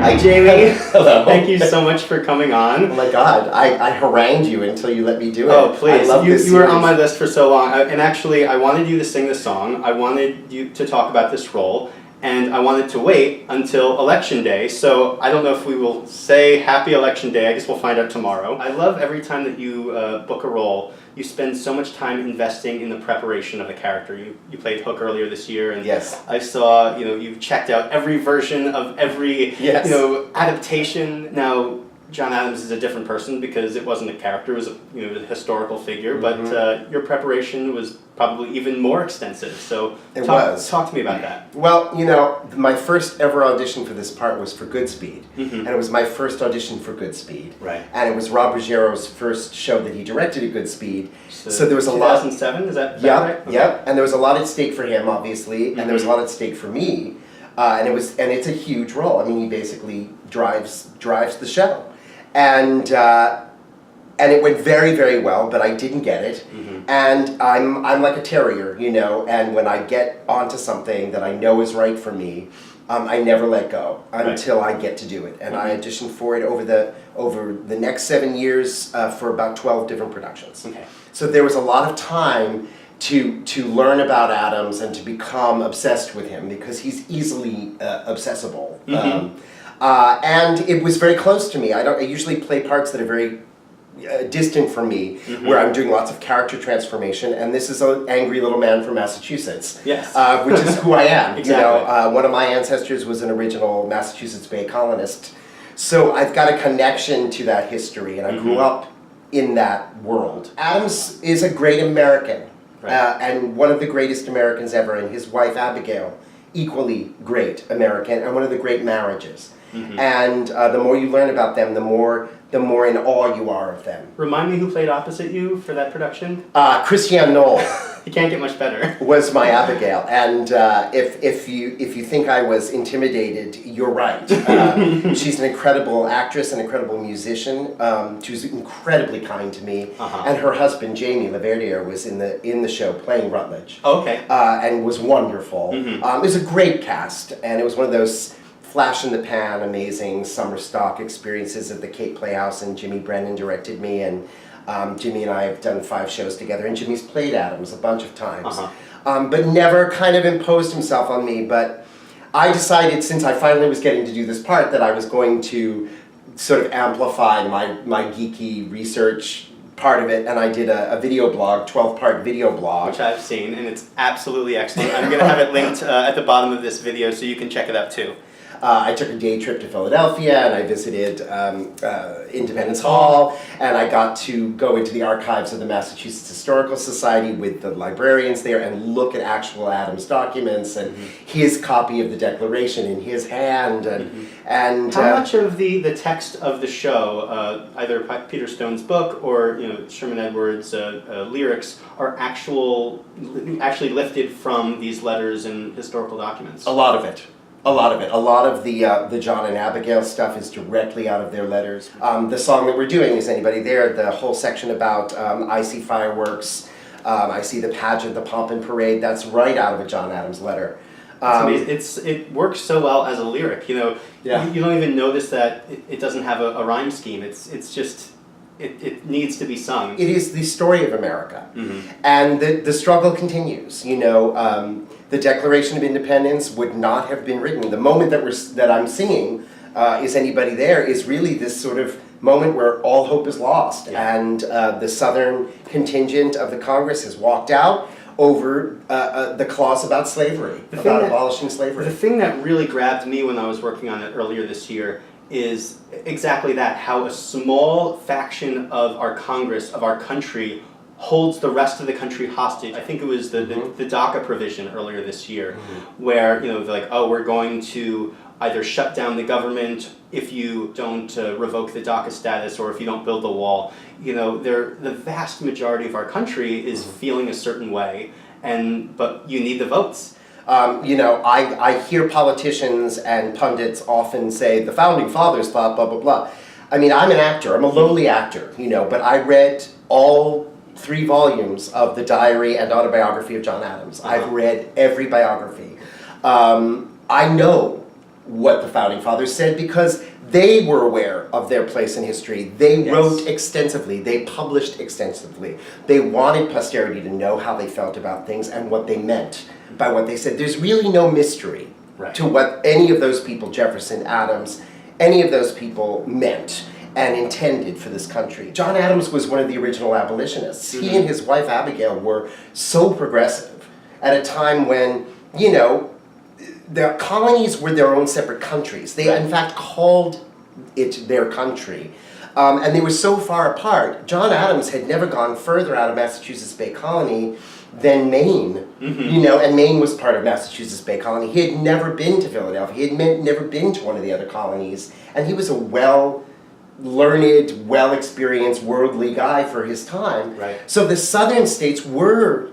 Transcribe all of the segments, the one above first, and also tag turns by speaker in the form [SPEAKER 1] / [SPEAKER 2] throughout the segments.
[SPEAKER 1] Hi, Jamie.
[SPEAKER 2] Hello.
[SPEAKER 1] Thank you so much for coming on.
[SPEAKER 2] Oh my God, I harangued you until you let me do it.
[SPEAKER 1] Oh, please.
[SPEAKER 2] I love this
[SPEAKER 1] You were
[SPEAKER 2] series.
[SPEAKER 1] on my list for so long. And actually, I wanted you to sing the song. I wanted you to talk about this role. And I wanted to wait until Election Day. So I don't know if we will say Happy Election Day. I guess we'll find out tomorrow. I love every time that you book a role, you spend so much time investing in the preparation of the character. You played Hook earlier this year, and
[SPEAKER 2] Yes.
[SPEAKER 1] I saw you've checked out every version of every
[SPEAKER 2] Yes.
[SPEAKER 1] adaptation. Now John Adams is a different person because it wasn't a character; it was a historical figure.
[SPEAKER 2] Mm-hmm.
[SPEAKER 1] But your preparation was probably even more extensive. So talk to me about that.
[SPEAKER 2] Well, my first ever audition for this part was for Goodspeed,
[SPEAKER 1] Mm-hmm.
[SPEAKER 2] and it was my first audition for Goodspeed.
[SPEAKER 1] Right.
[SPEAKER 2] And it was Rob Ruggiero's first show that he directed at Goodspeed. So there was a lot.
[SPEAKER 1] 2007, is that
[SPEAKER 2] Yep,
[SPEAKER 1] right? Okay.
[SPEAKER 2] yep. And there was a lot at stake for him, obviously, and there was a
[SPEAKER 1] Mm-hmm.
[SPEAKER 2] lot at stake for me. And it's a huge role. I mean, he basically drives the show, and it went very, very well. But I didn't get it, and I'm like a terrier, And when I get onto something that I know is right for me, I never let go until I get to do it. And I auditioned for it over the next 7 years for about 12 different productions.
[SPEAKER 1] Okay.
[SPEAKER 2] So there was a lot of time to learn about Adams and to become obsessed with him because he's easily obsessible. And it was very close to me. I usually play parts that are very distant from me, where I'm doing lots of character transformation, and this is an angry little man from Massachusetts,
[SPEAKER 1] Yes.
[SPEAKER 2] which is who I am.
[SPEAKER 1] Exactly.
[SPEAKER 2] One of my ancestors was an original Massachusetts Bay colonist, so I've got a connection to that history, and I grew up in that world. Adams is a great American, and one of the greatest Americans ever, and his wife Abigail, equally great American, and one of the great marriages. And the more you learn about them, the more in awe you are of them.
[SPEAKER 1] Remind me who played opposite you for that production?
[SPEAKER 2] Christiane Knoll
[SPEAKER 1] You can't get much better.
[SPEAKER 2] was my Abigail, and if you think I was intimidated, you're right. She's an incredible actress, an incredible musician. She was incredibly kind to me, and her husband Jamie Laverdiere was in the show playing Rutledge.
[SPEAKER 1] Okay.
[SPEAKER 2] And was wonderful. It was a great cast, and it was one of those flash in the pan, amazing summer stock experiences at the Cape Playhouse, and Jimmy Brennan directed me, and Jimmy and I have done 5 shows together, and Jimmy's played Adams a bunch of times, but never kind of imposed himself on me. But I decided, since I finally was getting to do this part, that I was going to sort of amplify my geeky research part of it, and I did a video blog, 12-part video blog.
[SPEAKER 1] Which I've seen, and it's absolutely excellent. I'm going to have it linked at the bottom of this video so you can check it out too.
[SPEAKER 2] I took a day trip to Philadelphia, and I visited Independence Hall, and I got to go into the archives of the Massachusetts Historical Society with the librarians there and look at actual Adams documents and his copy of the Declaration in his hand. And
[SPEAKER 1] How much of the text of the show, either Peter Stone's book or Sherman Edwards' lyrics, are actually lifted from these letters and historical documents?
[SPEAKER 2] A lot of it. A lot of it. A lot of the John and Abigail stuff is directly out of their letters. The song that we're doing, Is Anybody There? The whole section about I see fireworks, I see the pageant, the pomp and parade, that's right out of a John Adams letter.
[SPEAKER 1] It's amazing. It works so well as a lyric. You don't even notice that it doesn't have a rhyme scheme. It's just it needs to be sung.
[SPEAKER 2] It is the story of America, and the struggle continues. The Declaration of Independence would not have been written. The moment that I'm singing, Is Anybody There, is really this sort of moment where all hope is lost, and the Southern contingent of the Congress has walked out over the clause about slavery, about abolishing slavery.
[SPEAKER 1] The thing that really grabbed me when I was working on it earlier this year is exactly that, how a small faction of our Congress, of our country, holds the rest of the country hostage. I think it was the DACA provision earlier this year, where they're like, oh, we're going to either shut down the government if you don't revoke the DACA status, or if you don't build the wall. The vast majority of our country is feeling a certain way, but you need the votes.
[SPEAKER 2] I hear politicians and pundits often say the founding fathers thought blah blah blah. I mean, I'm an actor. I'm a lowly actor, but I read all 3 volumes of the diary and autobiography of John Adams. I've read every biography. I know what the Founding Fathers said because they were aware of their place in history. They wrote extensively. They published extensively. They wanted posterity to know how they felt about things and what they meant by what they said. There's really no mystery to what any of those people, Jefferson, Adams, any of those people meant and intended for this country. John Adams was one of the original abolitionists. He and his wife Abigail were so progressive at a time when, you know, the colonies were their own separate countries. They, in fact, called it their country. And they were so far apart. John Adams had never gone further out of Massachusetts Bay Colony than Maine. You know, and Maine was part of Massachusetts Bay Colony. He had never been to Philadelphia. He had never been to one of the other colonies. And he was a well-learned, well-experienced, worldly guy for his time. So the southern states were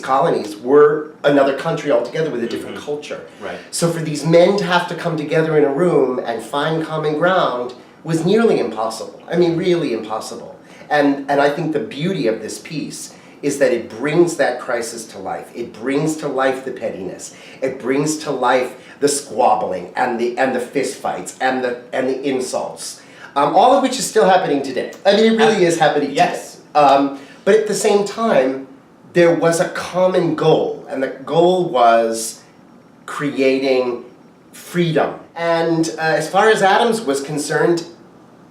[SPEAKER 2] colonies were another country altogether with a different culture. So for these men to have to come together in a room and find common ground was nearly impossible. I mean, really impossible. And I think the beauty of this piece is that it brings that crisis to life. It brings to life the pettiness. It brings to life the squabbling and the fist fights and the insults. All of which is still happening today. I mean, it really is happening today. But at the same time, there was a common goal, and the goal was creating freedom. And as far as Adams was concerned,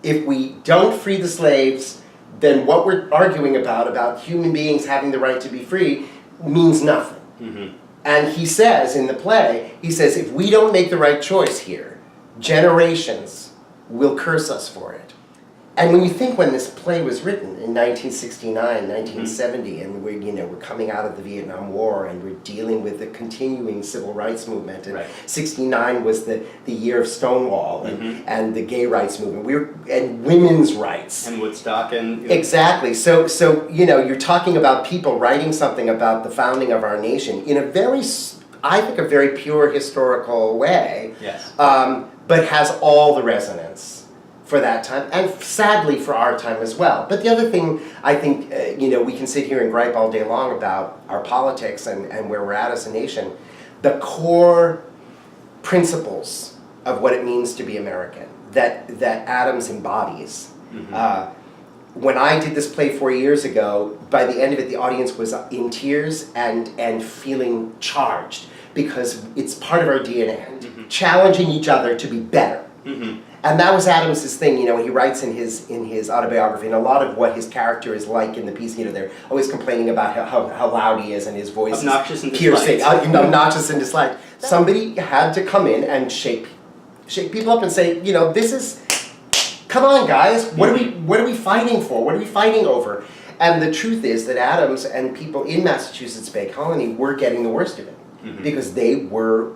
[SPEAKER 2] if we don't free the slaves, then what we're arguing about human beings having the right to be free, means nothing. And he says in the play, he says, if we don't make the right choice here, generations will curse us for it. And when you think when this play was written in 1969, 1970, and we're coming out of the Vietnam War and we're dealing with the continuing civil rights movement, and 69 was the year of Stonewall and the gay rights movement, and women's rights.
[SPEAKER 1] And Woodstock and...
[SPEAKER 2] Exactly. So you know, you're talking about people writing something about the founding of our nation in a very, I think, a very pure historical way, but has all the resonance for that time, and sadly for our time as well. But the other thing, I think, you know, we can sit here and gripe all day long about our politics and where we're at as a nation. The core principles of what it means to be American, that Adams embodies. When I did this play 4 years ago, by the end of it, the audience was in tears and feeling charged, because it's part of our DNA, challenging each other to be better. And that was Adams's thing, you know, he writes in his autobiography, and a lot of what his character is like in the piece, you know, they're always complaining about how loud he is and his voice
[SPEAKER 1] obnoxious
[SPEAKER 2] is piercing, obnoxious and disliked. Somebody had to come in and shake people up and say, you know, this is, come on guys, what are we fighting for? What are we fighting over? And the truth is that Adams and people in Massachusetts Bay Colony were getting the worst of it, because they were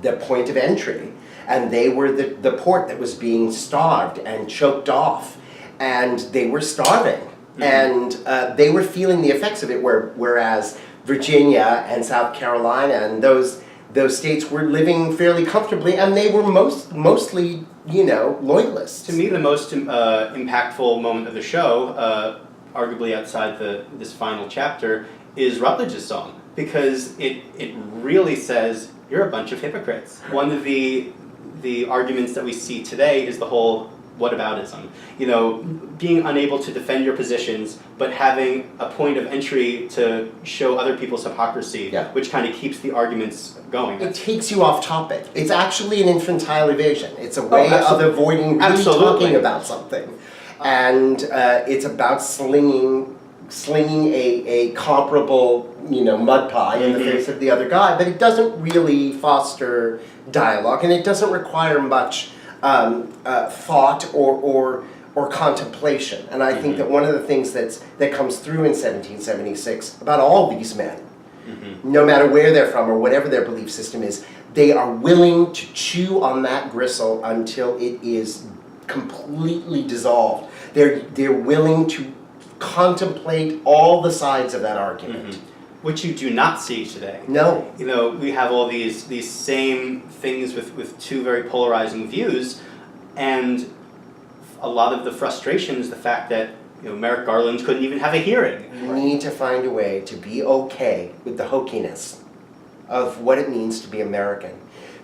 [SPEAKER 2] the point of entry. And they were the port that was being starved and choked off, and they were starving, and they were feeling the effects of it. Whereas Virginia and South Carolina and those states were living fairly comfortably, and they were mostly, you know, loyalists.
[SPEAKER 1] To me, the most impactful moment of the show, arguably outside this final chapter, is Rutledge's song, because it really says you're a bunch of hypocrites. One of the arguments that we see today is the whole whataboutism. You know, being unable to defend your positions, but having a point of entry to show other people's hypocrisy, which kind of keeps the arguments going.
[SPEAKER 2] It takes you off topic. It's actually an infantile evasion. It's a way of avoiding really talking about something. And it's about slinging a comparable, you know, mud pie in the face of the other guy, but it doesn't really foster dialogue, and it doesn't require much thought or contemplation. And I think that one of the things that comes through in 1776 about all these men, no matter where they're from or whatever their belief system is, they are willing to chew on that gristle until it is completely dissolved. They're willing to contemplate all the sides of that argument.
[SPEAKER 1] Which you do not see today.
[SPEAKER 2] No.
[SPEAKER 1] You know, we have all these same things with two very polarizing views, and a lot of the frustration is the fact that, you know, Merrick Garland couldn't even have a hearing.
[SPEAKER 2] We need to find a way to be okay with the hokiness of what it means to be American.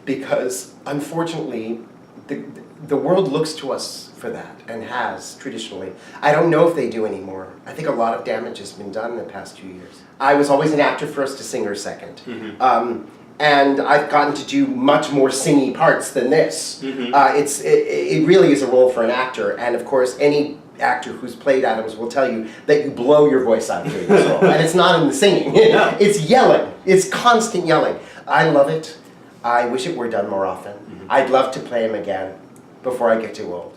[SPEAKER 2] because unfortunately the world looks to us for that, and has traditionally. I don't know if they do anymore. I think a lot of damage has been done in the past few years. I was always an actor first, a singer second. And I've gotten to do much more singy parts than this. It really is a role for an actor, and of course any actor who's played Adams will tell you that you blow your voice out doing this role, and it's not in the singing. It's yelling. It's constant yelling. I love it. I wish it were done more often. I'd love to play him again before I get too old.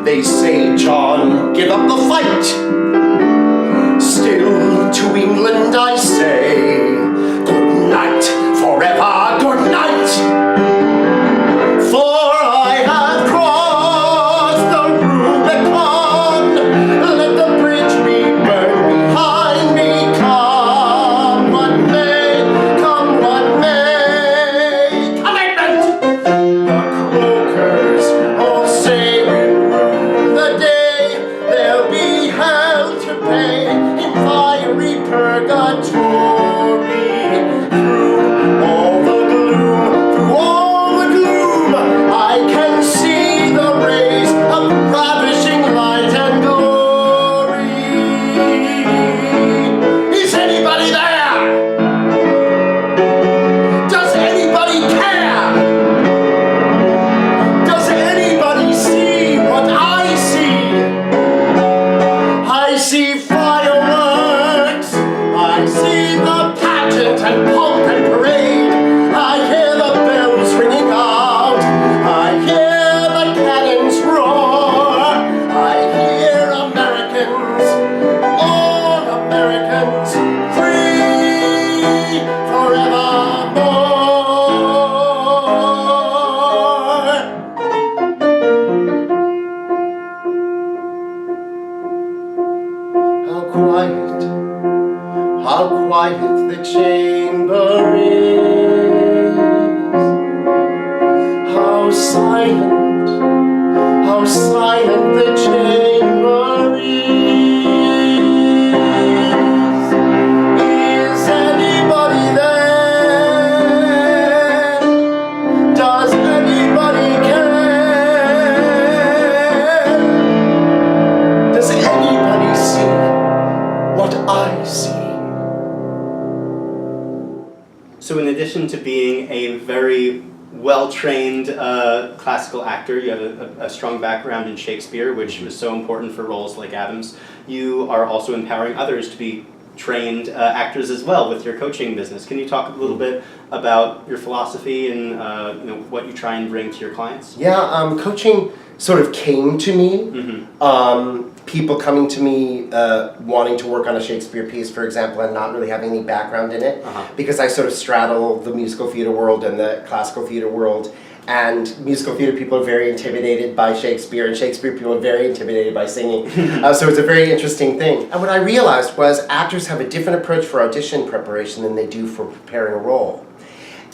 [SPEAKER 3] They say, John, give up the fight. Still to England I say, good night, forever, good night. For I have crossed the Rubicon. Let the bridge be burned behind me. Come what may, come what may. Commitment! The croakers all say purgatory. Through all the gloom, I can see the rays of ravishing light and glory. Is anybody there? Does anybody care? Does anybody see what I see? I see fireworks. I see the pageant and pomp and parade. I hear the bells ringing out. I hear the cannons roar. I hear Americans, all Americans, free forevermore. How quiet, how quiet the chamber is. How silent the chamber is. Is anybody there? Does anybody care? Does anybody see what I see?
[SPEAKER 1] So in addition to being a very well-trained classical actor, you have a strong background in Shakespeare, which was so important for roles like Adams. You are also empowering others to be trained actors as well with your coaching business. Can you talk a little bit about your philosophy and what you try and bring to your clients?
[SPEAKER 2] Yeah, coaching sort of came to me. People coming to me wanting to work on a Shakespeare piece, for example, and not really having any background in it, because I sort of straddle the musical theater world and the classical theater world. And musical theater people are very intimidated by Shakespeare, and Shakespeare people are very intimidated by singing. So it's a very interesting thing. And what I realized was actors have a different approach for audition preparation than they do for preparing a role.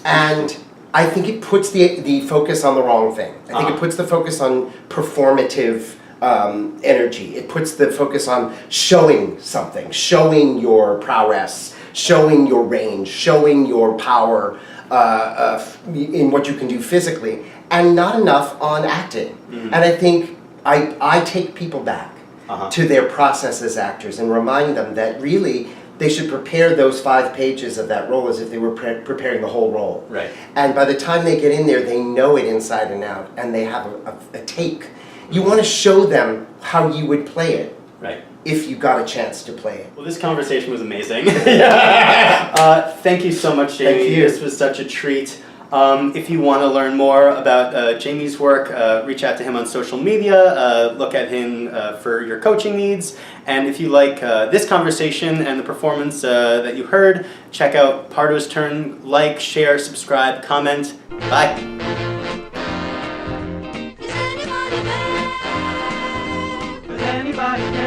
[SPEAKER 2] And I think it puts the focus on the wrong thing. I think it puts the focus on performative energy. It puts the focus on showing something, showing your prowess, showing your range, showing your power in what you can do physically, and not enough on acting. And I think I take people back to their process as actors and remind them that really they should prepare those 5 pages of that role as if they were preparing the whole role.
[SPEAKER 1] Right.
[SPEAKER 2] And by the time they get in there, they know it inside and out, and they have a take. You want to show them how you would play it.
[SPEAKER 1] Right.
[SPEAKER 2] If you got a chance to play it.
[SPEAKER 1] Well, this conversation was amazing. Thank you so much, Jamie.
[SPEAKER 2] Thank you.
[SPEAKER 1] This was such a treat. If you want to learn more about Jamie's work, reach out to him on social media, look at him for your coaching needs, and if you like this conversation and the performance that you heard, check out Pardo's Turn, like, share, subscribe, comment. Bye!
[SPEAKER 4] Is anybody there?